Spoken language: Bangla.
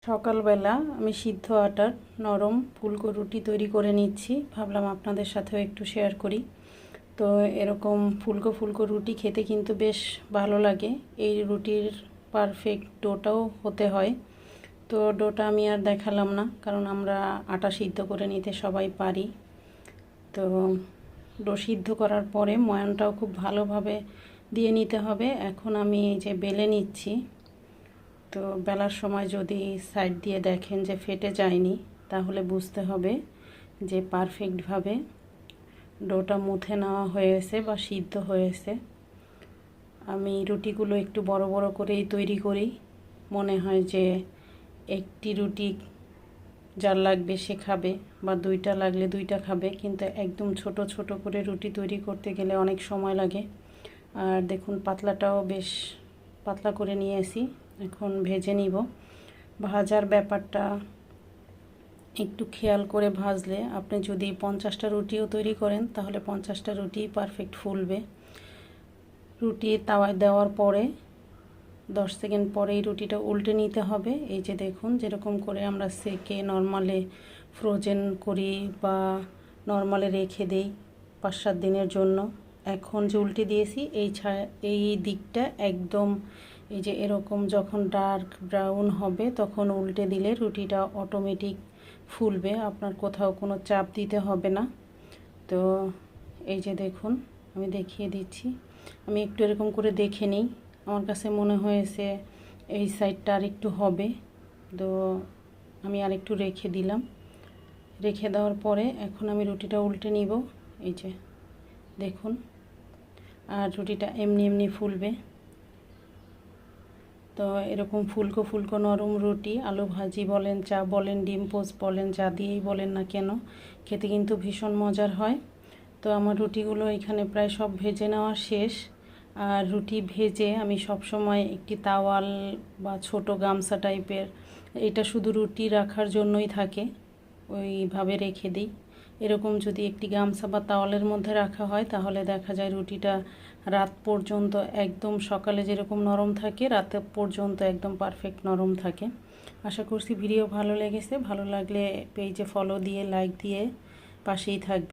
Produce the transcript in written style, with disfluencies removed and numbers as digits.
সকালবেলা আমি সিদ্ধ আটার নরম ফুলকো রুটি তৈরি করে নিচ্ছি, ভাবলাম আপনাদের সাথেও একটু শেয়ার করি। তো এরকম ফুলকো ফুলকো রুটি খেতে কিন্তু বেশ ভালো লাগে। এই রুটির পারফেক্ট ডোটাও হতে হয়। তো ডোটা আমি আর দেখালাম না, কারণ আমরা আটা সিদ্ধ করে নিতে সবাই পারি। তো ডো সিদ্ধ করার পরে ময়ানটাও খুব ভালোভাবে দিয়ে নিতে হবে। এখন আমি এই যে বেলে নিচ্ছি। তো বেলার সময় যদি সাইড দিয়ে দেখেন যে ফেটে যায়নি, তাহলে বুঝতে হবে যে পারফেক্টভাবে ডোটা মুথে নেওয়া হয়েছে বা সিদ্ধ হয়েছে। আমি রুটিগুলো একটু বড় বড় করেই তৈরি করি। মনে হয় যে একটি রুটি যার লাগবে সে খাবে, বা দুইটা লাগলে দুইটা খাবে, কিন্তু একদম ছোট ছোট করে রুটি তৈরি করতে গেলে অনেক সময় লাগে। আর দেখুন পাতলাটাও বেশ পাতলা করে নিয়েছি। এখন ভেজে নিব। ভাজার ব্যাপারটা একটু খেয়াল করে ভাজলে, আপনি যদি 50টা রুটিও তৈরি করেন তাহলে 50টা রুটি পারফেক্ট ফুলবে। রুটি তাওয়ায় দেওয়ার পরে 10 সেকেন্ড পরেই রুটিটা উল্টে নিতে হবে। এই যে দেখুন, যেরকম করে আমরা সেকে নর্মালে ফ্রোজেন করি বা নর্মালে রেখে দেই 5-7 দিনের জন্য, এখন যে উল্টে দিয়েছি এই দিকটা একদম এই যে এরকম যখন ডার্ক ব্রাউন হবে তখন উল্টে দিলে রুটিটা অটোমেটিক ফুলবে, আপনার কোথাও কোনো চাপ দিতে হবে না। তো এই যে দেখুন, আমি দেখিয়ে দিচ্ছি। আমি একটু এরকম করে দেখে নিই, আমার কাছে মনে হয়েছে এই সাইডটা আর একটু হবে। তো আমি আর একটু রেখে দিলাম। রেখে দেওয়ার পরে এখন আমি রুটিটা উল্টে নিব। এই যে দেখুন, আর রুটিটা এমনি এমনি ফুলবে। তো এরকম ফুলকো ফুলকো নরম রুটি, আলু ভাজি বলেন, চা বলেন, ডিম পোস্ট বলেন, যা দিয়েই বলেন না কেন, খেতে কিন্তু ভীষণ মজার হয়। তো আমার রুটিগুলো এখানে প্রায় সব ভেজে নেওয়া শেষ। আর রুটি ভেজে আমি সব সময় একটি তাওয়াল বা ছোট গামছা টাইপের, এটা শুধু রুটি রাখার জন্যই থাকে, ওইভাবে রেখে দিই। এরকম যদি একটি গামছা বা তাওয়ালের মধ্যে রাখা হয় তাহলে দেখা যায় রুটিটা রাত পর্যন্ত একদম, সকালে যেরকম নরম থাকে রাত পর্যন্ত একদম পারফেক্ট নরম থাকে। আশা করছি ভিডিও ভালো লেগেছে। ভালো লাগলে পেজে ফলো দিয়ে লাইক দিয়ে পাশেই থাকবে।